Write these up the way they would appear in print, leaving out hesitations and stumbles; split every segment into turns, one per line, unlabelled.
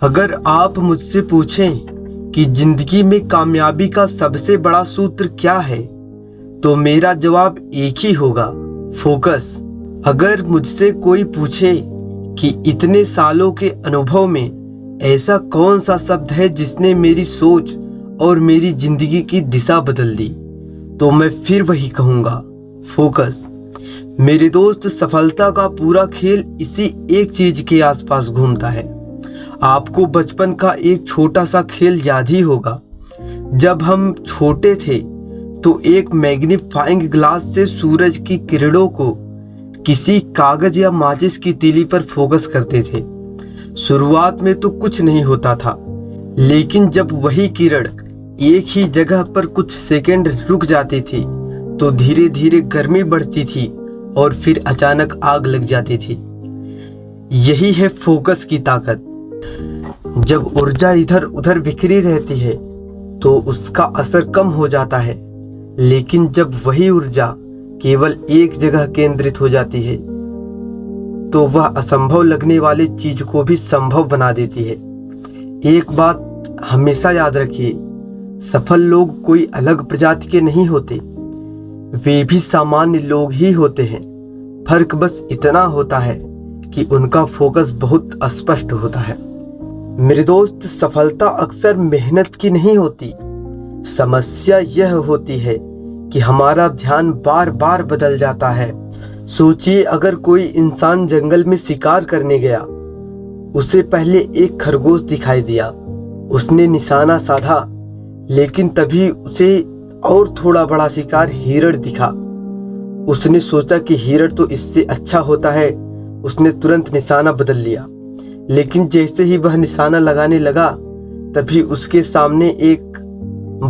अगर आप मुझसे पूछें कि जिंदगी में कामयाबी का सबसे बड़ा सूत्र क्या है, तो मेरा जवाब एक ही होगा, फोकस। अगर मुझसे कोई पूछे कि इतने सालों के अनुभव में ऐसा कौन सा शब्द है जिसने मेरी सोच और मेरी जिंदगी की दिशा बदल दी, तो मैं फिर वही कहूँगा, फोकस। मेरे दोस्त, सफलता का पूरा खेल इसी एक चीज के आसपास घूमता है। आपको बचपन का एक छोटा सा खेल याद ही होगा। जब हम छोटे थे तो एक मैग्नीफाइंग ग्लास से सूरज की किरणों को किसी कागज या माचिस की तीली पर फोकस करते थे। शुरुआत में तो कुछ नहीं होता था, लेकिन जब वही किरण एक ही जगह पर कुछ सेकंड रुक जाती थी तो धीरे धीरे गर्मी बढ़ती थी और फिर अचानक आग लग जाती थी। यही है फोकस की ताकत। जब ऊर्जा इधर उधर बिखरी रहती है तो उसका असर कम हो जाता है, लेकिन जब वही ऊर्जा केवल एक जगह केंद्रित हो जाती है तो वह असंभव लगने वाली चीज को भी संभव बना देती है। एक बात हमेशा याद रखिए, सफल लोग कोई अलग प्रजाति के नहीं होते, वे भी सामान्य लोग ही होते हैं। फर्क बस इतना होता है कि उनका फोकस बहुत स्पष्ट होता है। मेरे दोस्त, सफलता अक्सर मेहनत की नहीं होती। समस्या यह होती है कि हमारा ध्यान बार बार बदल जाता है। सोचिए, अगर कोई इंसान जंगल में शिकार करने गया, उसे पहले एक खरगोश दिखाई दिया, उसने निशाना साधा, लेकिन तभी उसे और थोड़ा बड़ा शिकार हिरण दिखा। उसने सोचा कि हिरण तो इससे अच्छा होता है, उसने तुरंत निशाना बदल लिया। लेकिन जैसे ही वह निशाना लगाने लगा, तभी उसके सामने एक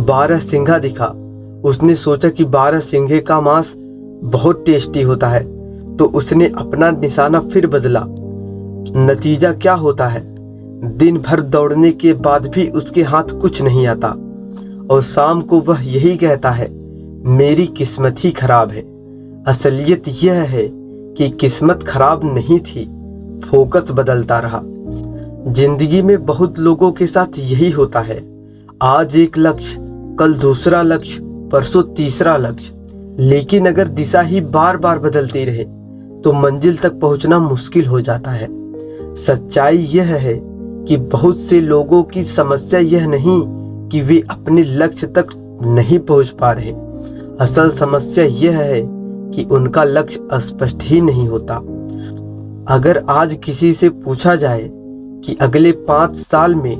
12 सिंघा दिखा। उसने सोचा कि 12 सिंघे का मांस बहुत टेस्टी होता है, तो उसने अपना निशाना फिर बदला। नतीजा क्या होता है? दिन भर दौड़ने के बाद भी उसके हाथ कुछ नहीं आता और शाम को वह यही कहता है, मेरी किस्मत ही खराब है। असलियत यह है कि किस्मत खराब नहीं थी, फोकस बदलता रहा। जिंदगी में बहुत लोगों के साथ यही होता है। आज एक लक्ष्य, कल दूसरा लक्ष्य, परसों तीसरा लक्ष्य, लेकिन अगर दिशा ही बार बार बदलती रहे तो मंजिल तक पहुंचना मुश्किल हो जाता है। सच्चाई यह है कि बहुत से लोगों की समस्या यह नहीं कि वे अपने लक्ष्य तक नहीं पहुंच पा रहे। असल समस्या यह है कि उनका लक्ष्य स्पष्ट ही नहीं होता। अगर आज किसी से पूछा जाए कि अगले 5 साल में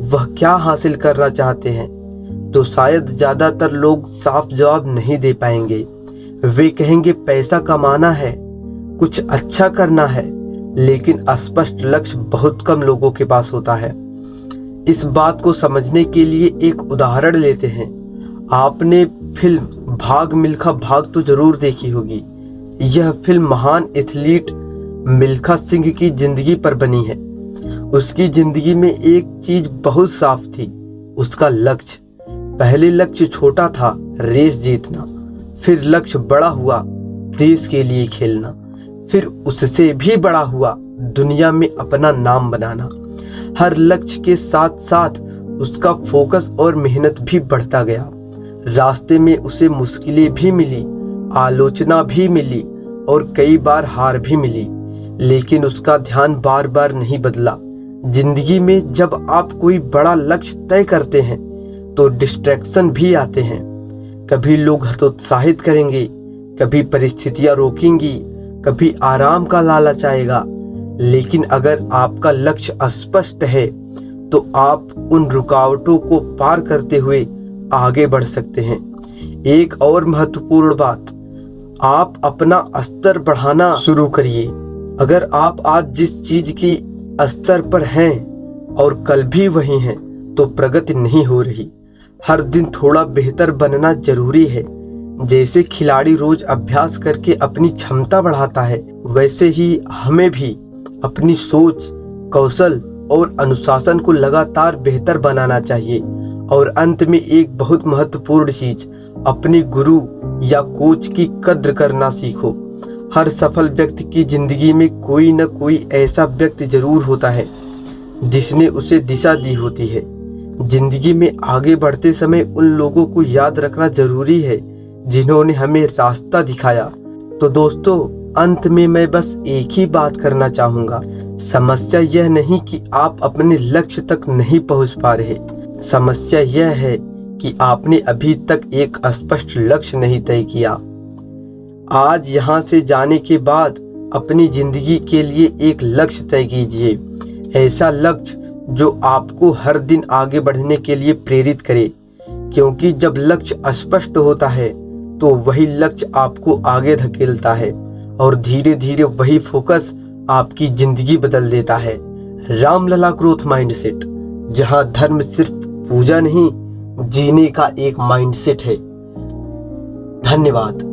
वह क्या हासिल करना चाहते हैं, तो शायद ज्यादातर लोग साफ जवाब नहीं दे पाएंगे। वे कहेंगे पैसा कमाना है, कुछ अच्छा करना है, लेकिन स्पष्ट लक्ष्य बहुत कम लोगों के पास होता है। इस बात को समझने के लिए एक उदाहरण लेते हैं। आपने फिल्म भाग मिल्खा भाग तो जरूर देखी होगी। यह फिल्म महान एथलीट मिल्खा सिंह की जिंदगी पर बनी है। उसकी जिंदगी में एक चीज बहुत साफ थी, उसका लक्ष्य। पहले लक्ष्य छोटा था, रेस जीतना। फिर लक्ष्य बड़ा हुआ, देश के लिए खेलना। फिर उससे भी बड़ा हुआ, दुनिया में अपना नाम बनाना। हर लक्ष्य के साथ साथ उसका फोकस और मेहनत भी बढ़ता गया। रास्ते में उसे मुश्किलें भी मिली, आलोचना भी मिली और कई बार हार भी मिली, लेकिन उसका ध्यान बार बार नहीं बदला। जिंदगी में जब आप कोई बड़ा लक्ष्य तय करते हैं तो डिस्ट्रैक्शन भी आते हैं। कभी लोग हतोत्साहित करेंगे, कभी परिस्थितियां रोकेंगी, कभी आराम का लालच आएगा। लेकिन अगर आपका लक्ष्य स्पष्ट है तो आप उन रुकावटों को पार करते हुए आगे बढ़ सकते हैं। एक और महत्वपूर्ण बात, आप अपना स्तर बढ़ाना शुरू करिए। अगर आप आज जिस चीज की स्तर पर हैं और कल भी वही हैं, तो प्रगति नहीं हो रही। हर दिन थोड़ा बेहतर बनना जरूरी है। जैसे खिलाड़ी रोज अभ्यास करके अपनी क्षमता बढ़ाता है, वैसे ही हमें भी अपनी सोच, कौशल और अनुशासन को लगातार बेहतर बनाना चाहिए। और अंत में एक बहुत महत्वपूर्ण चीज, अपने गुरु या कोच की कद्र करना सीखो। हर सफल व्यक्ति की जिंदगी में कोई न कोई ऐसा व्यक्ति जरूर होता है जिसने उसे दिशा दी होती है। जिंदगी में आगे बढ़ते समय उन लोगों को याद रखना जरूरी है जिन्होंने हमें रास्ता दिखाया। तो दोस्तों, अंत में मैं बस एक ही बात करना चाहूँगा, समस्या यह नहीं कि आप अपने लक्ष्य तक नहीं पहुँच पा रहे, समस्या यह है कि आपने अभी तक एक स्पष्ट लक्ष्य नहीं तय किया। आज यहाँ से जाने के बाद अपनी जिंदगी के लिए एक लक्ष्य तय कीजिए, ऐसा लक्ष्य जो आपको हर दिन आगे बढ़ने के लिए प्रेरित करे, क्योंकि जब लक्ष्य अस्पष्ट होता है तो वही लक्ष्य आपको आगे धकेलता है और धीरे धीरे वही फोकस आपकी जिंदगी बदल देता है। रामलला ग्रोथ माइंडसेट, जहां धर्म सिर्फ पूजा नहीं, जीने का एक माइंडसेट है। धन्यवाद।